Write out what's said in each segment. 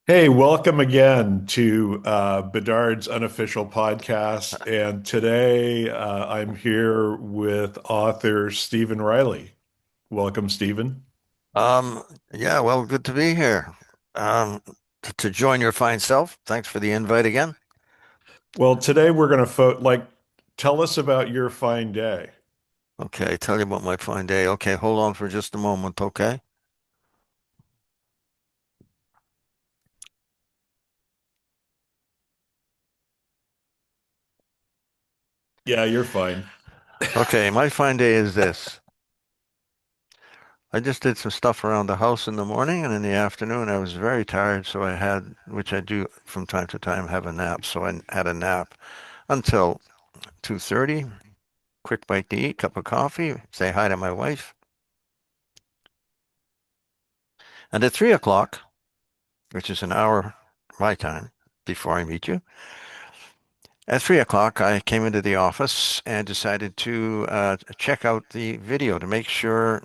Hey, welcome again to Bedard's unofficial podcast. And today I'm here with author Stephen Riley. Welcome, Stephen. Um, yeah, well, good to be here. To join your fine self. Thanks for the invite again. Well, today we're going to tell us about your fine day. Okay, tell you about my fine day. Okay, hold on for just a moment, okay? Yeah, you're fine. Okay, my fine day is this. I just did some stuff around the house in the morning, and in the afternoon I was very tired, so I had, which I do from time to time, have a nap. So I had a nap until 2:30. Quick bite to eat, cup of coffee, say hi to my wife. And at 3 o'clock, which is an hour my time before I meet you, at 3 o'clock, I came into the office and decided to check out the video to make sure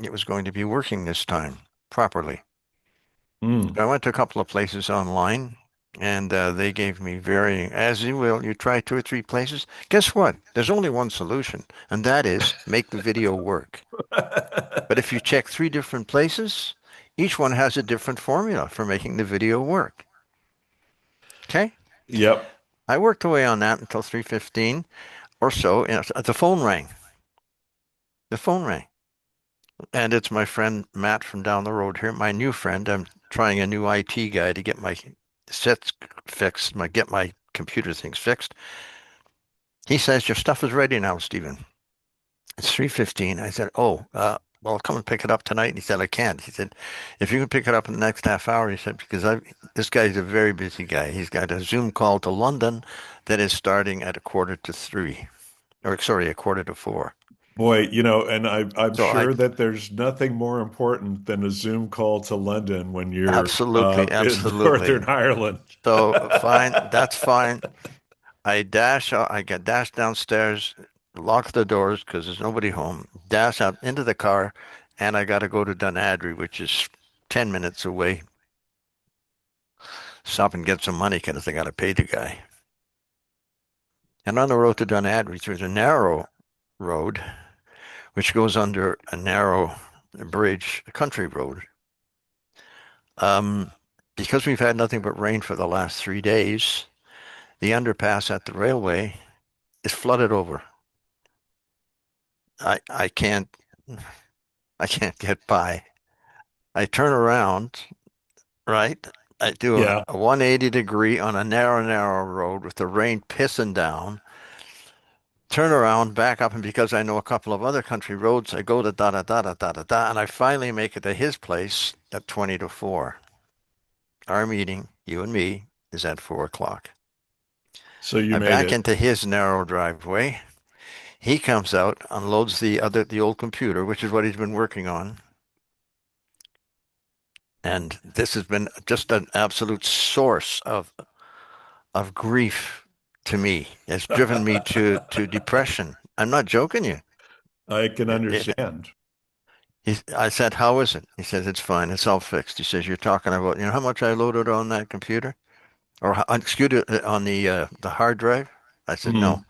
it was going to be working this time properly. Mm. I went to a couple of places online and they gave me varying, as you will, you try two or three places. Guess what? There's only one solution, and that is make the video work. But if you check three different places, each one has a different formula for making the video work. Okay? Yep. I worked away on that until 3:15 or so, and the phone rang. The phone rang. And it's my friend Matt from down the road here, my new friend. I'm trying a new IT guy to get my sets fixed, get my computer things fixed. He says, your stuff is ready now, Stephen. It's 3:15. I said, oh, well, come and pick it up tonight. And he said, I can't. He said, if you can pick it up in the next half hour, he said, because this guy's a very busy guy. He's got a Zoom call to London that is starting at 2:45, or sorry, 3:45. Boy, and I'm So I sure that there's nothing more important than a Zoom call to London when you're absolutely, in absolutely. Northern Ireland. So fine, that's fine. I get dash downstairs, lock the doors because there's nobody home, dash out into the car, and I got to go to Dunadry, which is 10 minutes away. Stop and get some money because I got to pay the guy. And on the road to Dunadry, there's a narrow road which goes under a narrow bridge, a country road. Um, because we've had nothing but rain for the last 3 days, the underpass at the railway is flooded over. I can't I can't get by. I turn around, right? I do Yeah. a 180 degree on a narrow road with the rain pissing down. Turn around, back up, and because I know a couple of other country roads, I go to da da da da da da da, and I finally make it to his place at 20 to 4. Our meeting, you and me, is at 4 o'clock. So you I made back it. into his narrow driveway. He comes out, unloads the old computer, which is what he's been working on. And this has been just an absolute source of grief to me. It's driven me to depression. I'm not joking you. I can It, it, understand. I said, how is it? He says, it's fine. It's all fixed. He says, you're talking about, how much I loaded on that computer? Or, excuse me, on the hard drive? I said, no, Mm.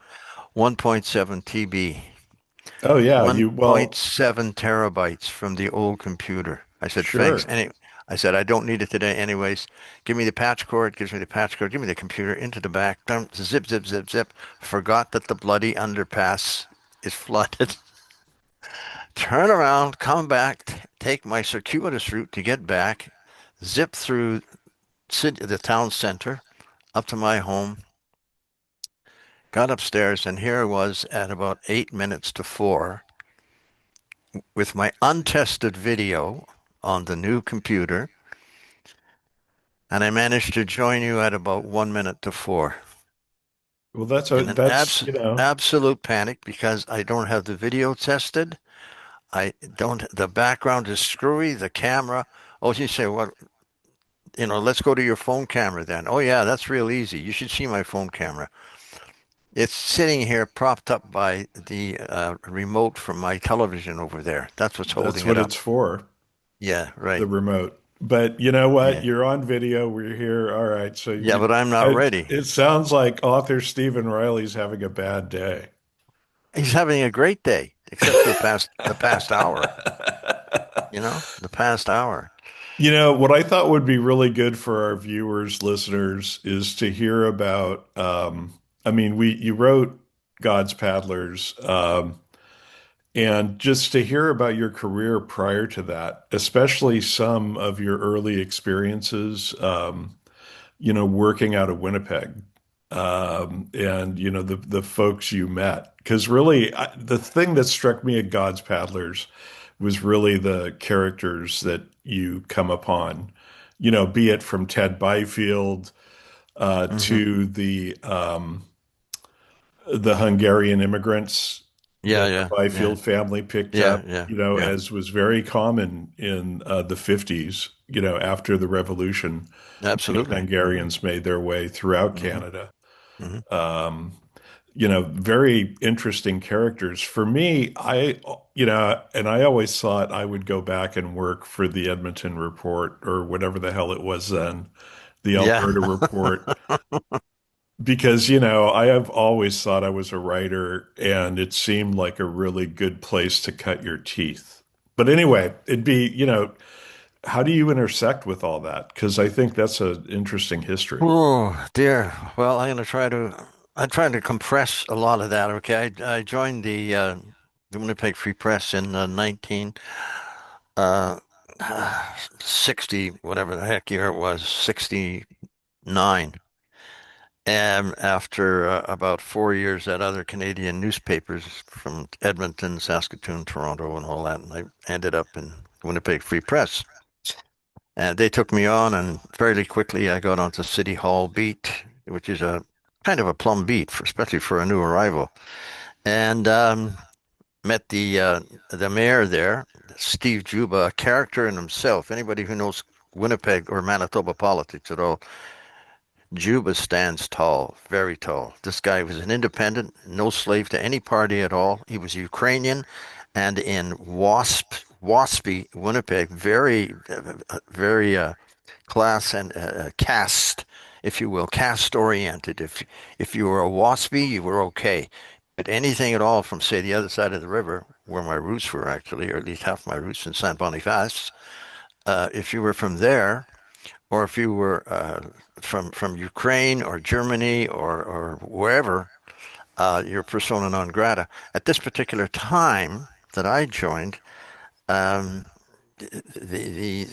1.7 TB, Oh yeah, 1.7 terabytes from the old computer. I said, thanks. sure. Anyway, I said, I don't need it today anyways. Give me the patch cord. Gives me the patch cord. Give me the computer into the back. Zip, zip, zip, zip. Forgot that the bloody underpass is flooded. Turn around, come back, take my circuitous route to get back, zip through the town center up to my home, got upstairs, and here I was at about 8 minutes to 4 with my untested video on the new computer, and I managed to join you at about 1 minute to 4 Well, in an that's, you know, absolute panic because I don't have the video tested. I don't, the background is screwy, the camera. Oh, you say, what, let's go to your phone camera then. Oh, yeah, that's real easy. You should see my phone camera. It's sitting here propped up by the remote from my television over there. That's what's that's holding it what up. it's for, Yeah, right. the remote. But you know what? Yeah. You're on video. We're here. All right. So Yeah, but I'm not ready. it sounds like author Stephen Riley's having a bad day. He's having a great day, except for the past hour, the past hour. You know, what I thought would be really good for our viewers, listeners, is to hear about, I mean, you wrote God's Paddlers, and just to hear about your career prior to that, especially some of your early experiences, working out of Winnipeg, and the folks you met. Because really, the thing that struck me at God's Paddlers was really the characters that you come upon. Be it from Ted Byfield Hmm. to the Hungarian immigrants Yeah, that the yeah, yeah, Byfield family picked yeah, up. yeah, yeah. As was very common in the 50s. After the revolution, many Absolutely. Hmm. Hungarians made their way throughout Hmm. Canada. Hmm. Um, very interesting characters. For me, and I always thought I would go back and work for the Edmonton Report or whatever the hell it was then, the Yeah. Alberta Report, because, I have always thought I was a writer and it seemed like a really good place to cut your teeth. But anyway, it'd be, how do you intersect with all that? Because I think that's an interesting history. Oh dear. Well, I'm trying to compress a lot of that. Okay, I joined the Winnipeg Free Press in 1960, whatever the heck year it was, 69. And after about 4 years at other Canadian newspapers from Edmonton, Saskatoon, Toronto, and all that, and I ended up in Winnipeg Free Press. And they took me on, and fairly quickly I got onto City Hall beat, which is a kind of a plum beat, especially for a new arrival. And met the mayor there, Steve Juba, a character in himself. Anybody who knows Winnipeg or Manitoba politics at all, Juba stands tall, very tall. This guy was an independent, no slave to any party at all. He was Ukrainian, and in waspy Winnipeg, very class and caste, if you will, caste oriented. If you were a waspy, you were okay. But anything at all from, say, the other side of the river, where my roots were actually, or at least half my roots in Saint Boniface, if you were from there, or if you were from Ukraine or Germany or wherever, you're persona non grata. At this particular time that I joined, um, the,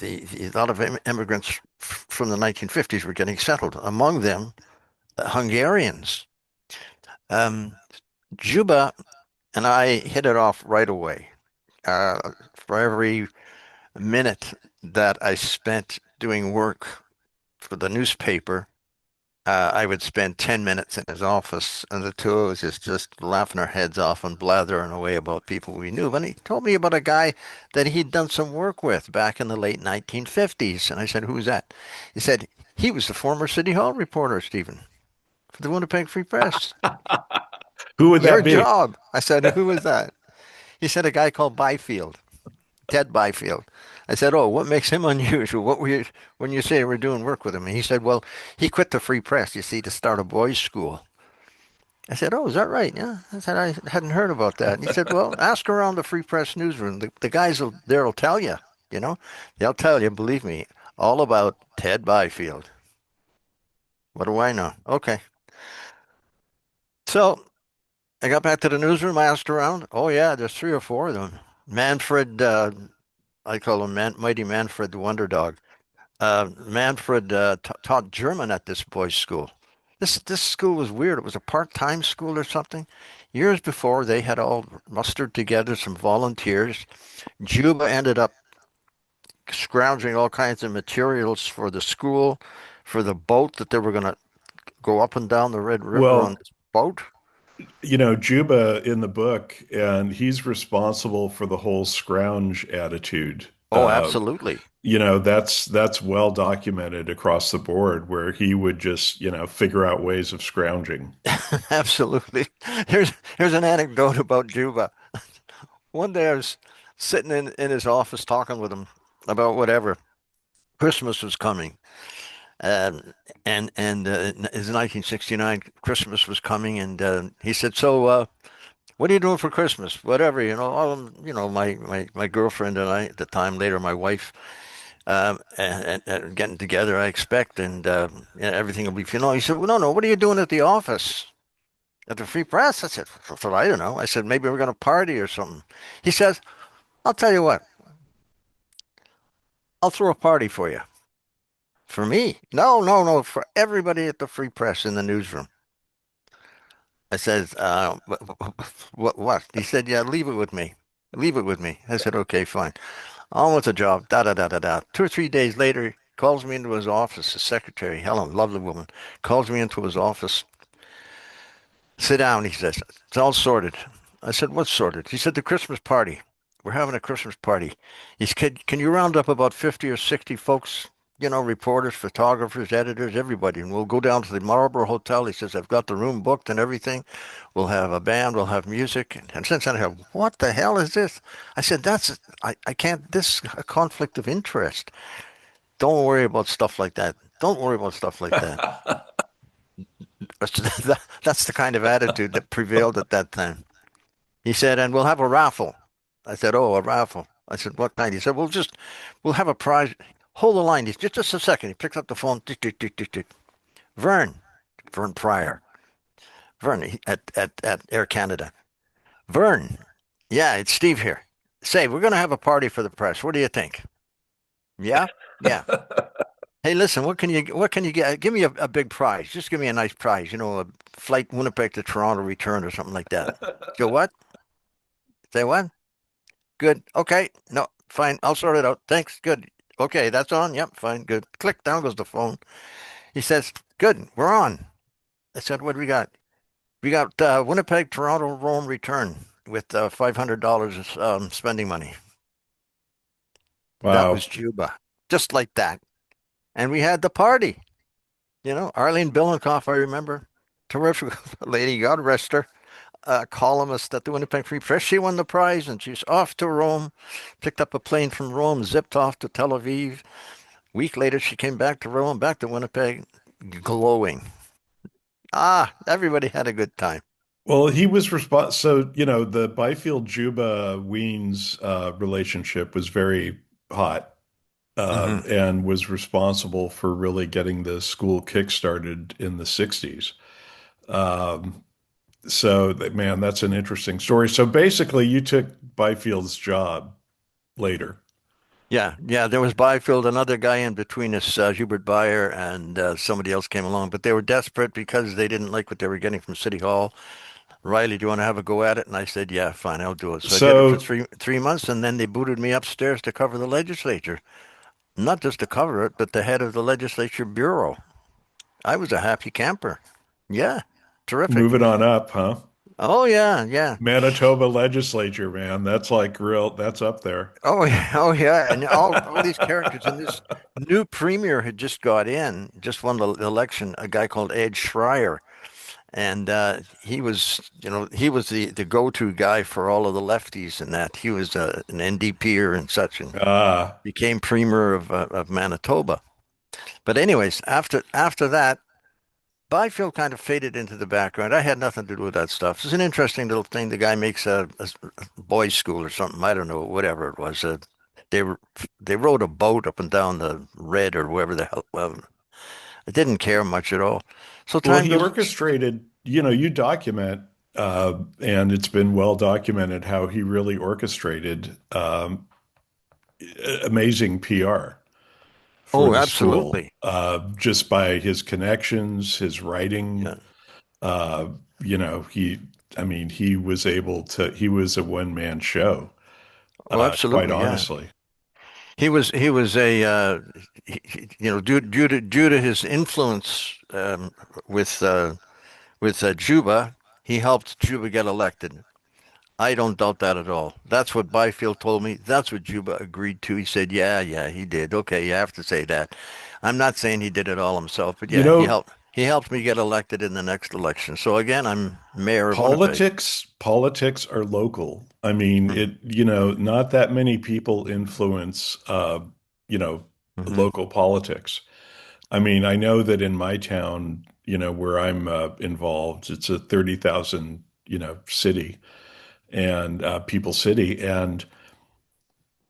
a lot of immigrants from the 1950s were getting settled. Among them, Hungarians. Um, Juba and I hit it off right away. For every minute that I spent doing work for the newspaper, I would spend 10 minutes in his office, and the two of us is just laughing our heads off and blathering away about people we knew. And he told me about a guy that he'd done some work with back in the late 1950s. And I said, "Who's that?" He said, "He was the former City Hall reporter, Stephen, for the Winnipeg Free Press. Who would Your that be? job." I said, "Who was that?" He said, "A guy called Byfield, Ted Byfield." I said, "Oh, what makes him unusual? What were you, when you say we're doing work with him?" And he said, "Well, he quit the Free Press, you see, to start a boys' school." I said, "Oh, is that right?" Yeah. I said, "I hadn't heard about that." And he said, "Well, ask around the Free Press newsroom. The guys there will tell you, you know, they'll tell you, believe me, all about Ted Byfield." What do I know? Okay. So I got back to the newsroom. I asked around. Oh, yeah, there's three or four of them. Manfred, I call him Mighty Manfred the Wonder Dog. Manfred taught German at this boys' school. This school was weird. It was a part-time school or something. Years before, they had all mustered together some volunteers. Juba ended up scrounging all kinds of materials for the school, for the boat that they were going to go up and down the Red River on Well, this boat. Juba in the book, and he's responsible for the whole scrounge attitude. Oh, absolutely. That's well documented across the board where he would just, figure out ways of scrounging. Absolutely. Here's an anecdote about Juba. One day I was sitting in his office talking with him about whatever. Christmas was coming. Um, and it's 1969. Christmas was coming, and he said, "So, what are you doing for Christmas? Whatever, my girlfriend and I at the time, later my wife, and getting together, I expect, and everything will be, He said, "Well, no, no. What are you doing at the office at the Free Press?" I said, I don't know." I said, "Maybe we're going to party or something." He says, "I'll tell you what. I'll throw a party for you." For me? No, no, no, for everybody at the Free Press in the newsroom. I said, what? He said, "Yeah, leave it with me. Leave it with me." I said, "Okay, fine." On with the job. Da da da da da. 2 or 3 days later, he calls me into his office. His secretary, Helen, lovely woman, calls me into his office. "Sit down," he says. "It's all sorted." I said, "What's sorted?" He said, "The Christmas party. We're having a Christmas party." He said, "Can you round up about 50 or 60 folks, reporters, photographers, editors, everybody, and we'll go down to the Marlborough Hotel." He says, "I've got the room booked and everything. We'll have a band, we'll have music." And since then I go, "What the hell is this?" I said, I can't, this a conflict of interest. Don't worry about stuff like that. Don't worry about stuff like that. That's the kind of attitude that prevailed at that time. He said, "And we'll have a raffle." I said, "Oh, a raffle." I said, "What kind?" He said, we'll have a prize." Hold the line. He's just a second. He picks up the phone. Tick, tick, tick, tick, tick. Vern, Vern Pryor. Vern at Air Canada. Vern. Yeah, it's Steve here. Say, we're going to have a party for the press. What do you think? Yeah? Yeah. Hey, listen, what can you get? Give me a big prize. Just give me a nice prize. A flight Winnipeg to Toronto return or something like that. Go what? Say what? Good. Okay. No, fine. I'll sort it out. Thanks. Good. Okay, that's on. Yep, fine. Good. Click. Down goes the phone. He says, "Good. We're on." I said, "What do we got?" "We got Winnipeg, Toronto, Rome return with $500 spending money." That was Wow. Juba. Just like that. And we had the party. Arlene Billenkoff, I remember. Terrific lady. God rest her. Columnist at the Winnipeg Free Press. She won the prize and she's off to Rome, picked up a plane from Rome, zipped off to Tel Aviv. Week later, she came back to Rome, back to Winnipeg, glowing. Everybody had a good time. Well, he was so the Byfield Juba Weens relationship was very hot, Hmm. and was responsible for really getting the school kickstarted in the 60s. Um, man, that's an interesting story. So basically, you took Byfield's job later. Yeah, yeah. There was Byfield, another guy in between us, Hubert Byer, and somebody else came along, but they were desperate because they didn't like what they were getting from City Hall. "Riley, do you want to have a go at it?" And I said, "Yeah, fine, I'll do it." So I did it for So three months, and then they booted me upstairs to cover the legislature. Not just to cover it, but the head of the legislature bureau. I was a happy camper. Yeah, terrific. moving on up, huh? Oh yeah, yeah. Manitoba legislature, man, that's like real, that's up there. Oh yeah, oh yeah. And all these characters, and this new premier had just got in, just won the election, a guy called Ed Schreier. And he was the go-to guy for all of the lefties and that. He was an NDPer and such, and Ah, became premier of Manitoba. But anyways, after that, Byfield kind of faded into the background. I had nothing to do with that stuff. It's an interesting little thing. The guy makes a boys' school or something. I don't know, whatever it was. They they rowed a boat up and down the Red or wherever the hell. Well, I didn't care much at all. So well, time he goes. orchestrated, you document, and it's been well documented how he really orchestrated amazing PR for Oh, the school, absolutely. just by his connections, his writing. Yeah. Uh, he, I mean, he was a one-man show, Oh, quite absolutely. Yeah. honestly. He was a due to his influence with Juba, he helped Juba get elected. I don't doubt that at all. That's what Byfield told me. That's what Juba agreed to. He said, "Yeah, yeah, he did. Okay, you have to say that." I'm not saying he did it all himself, but You yeah, he know, helped. He helped me get elected in the next election. So again, I'm mayor of Winnipeg. politics are local. I mean, Hmm. not that many people influence, you know, Hmm. local politics. I mean, I know that in my town, where I'm involved, it's a 30,000, city and people city. And,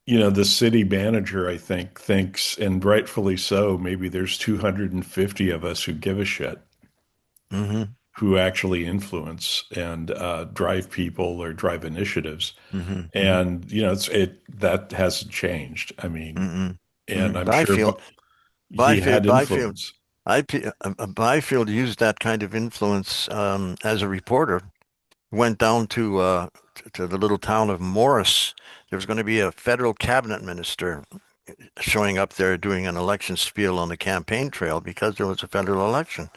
the city manager, I think, thinks, and rightfully so, maybe there's 250 of us who give a shit, Hmm. who actually influence and drive people or drive initiatives. Hmm. Hmm. And, that hasn't changed. I mean, Hmm. and Hmm. I'm sure he had Byfield, influence. Byfield used that kind of influence as a reporter. Went down to the little town of Morris. There was going to be a federal cabinet minister showing up there doing an election spiel on the campaign trail because there was a federal election.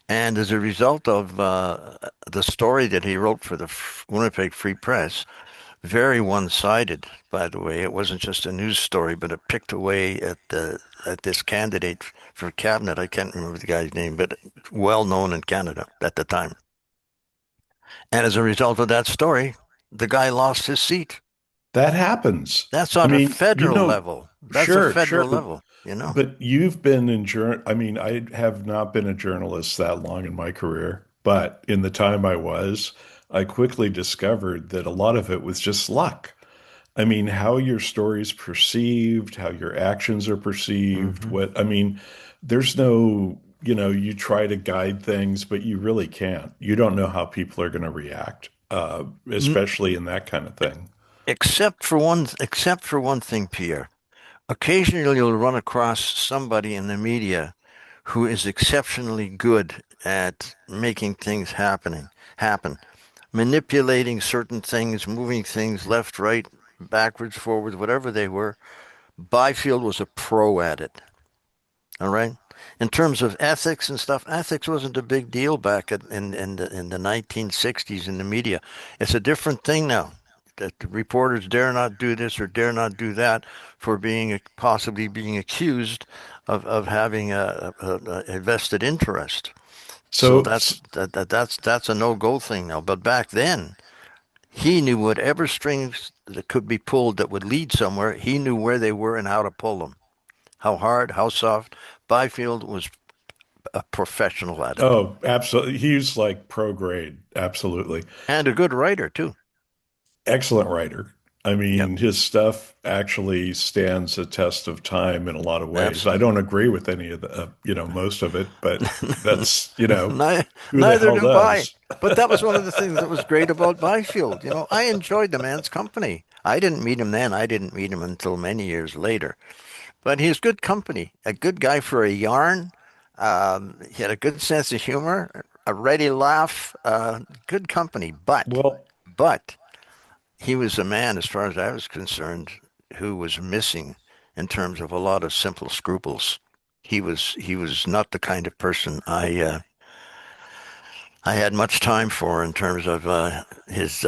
And as a result of the story that he wrote for the Winnipeg Free Press, very one-sided, by the way. It wasn't just a news story, but it picked away at this candidate for cabinet. I can't remember the guy's name, but well known in Canada at the time. And as a result of that story, the guy lost his seat. That happens. That's I on a mean, federal level. That's a sure, federal sure. level. But you've been in I mean, I have not been a journalist that long in my career, but in the time I was, I quickly discovered that a lot of it was just luck. I mean, how your story's perceived, how your actions are perceived, Hmm. what, I mean, there's no, you try to guide things, but you really can't. You don't know how people are going to react, especially in that kind of thing. Except for one thing, Pierre. Occasionally you'll run across somebody in the media who is exceptionally good at making things happen, manipulating certain things, moving things left, right, backwards, forwards, whatever they were. Byfield was a pro at it. All right. In terms of ethics and stuff, ethics wasn't a big deal back in the 1960s in the media. It's a different thing now. That the reporters dare not do this or dare not do that for being possibly being accused of having a vested interest. So So, that's a no-go thing now. But back then, he knew whatever strings that could be pulled that would lead somewhere. He knew where they were and how to pull them. How hard, how soft. Byfield was a professional at it oh, absolutely. He's like pro grade. Absolutely. and a good writer too. Excellent writer. I Yep. mean, his stuff actually stands a test of time in a lot of ways. I Absolutely. don't agree with any of the, most of it, but that's, who the Neither hell do I. does? But that was one of the things that was great about Byfield. I enjoyed the man's company. I didn't meet him then. I didn't meet him until many years later. But he was good company, a good guy for a yarn. He had a good sense of humor, a ready laugh, good company. Well, But he was a man, as far as I was concerned, who was missing in terms of a lot of simple scruples. He was not the kind of person I had much time for in terms of his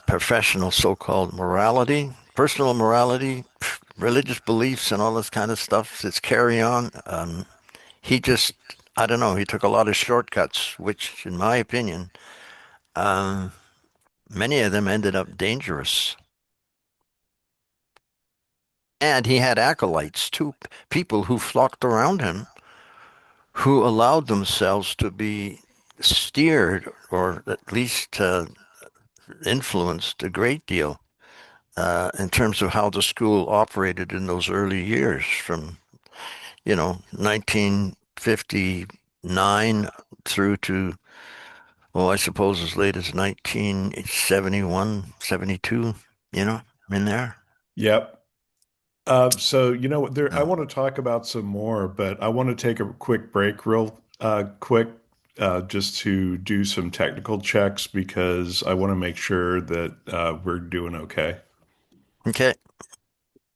professional so-called morality, personal morality, religious beliefs, and all this kind of stuff. His carry on. He just, I don't know, he took a lot of shortcuts, which, in my opinion, um, many of them ended up dangerous. And he had acolytes too, people who flocked around him, who allowed themselves to be steered or at least influenced a great deal in terms of how the school operated in those early years from, 1959 through to, well, I suppose as late as 1971, 72, in there. yep. So, I Yeah. want to talk about some more, but I want to take a quick break real quick just to do some technical checks because I want to make sure that we're doing okay. Okay.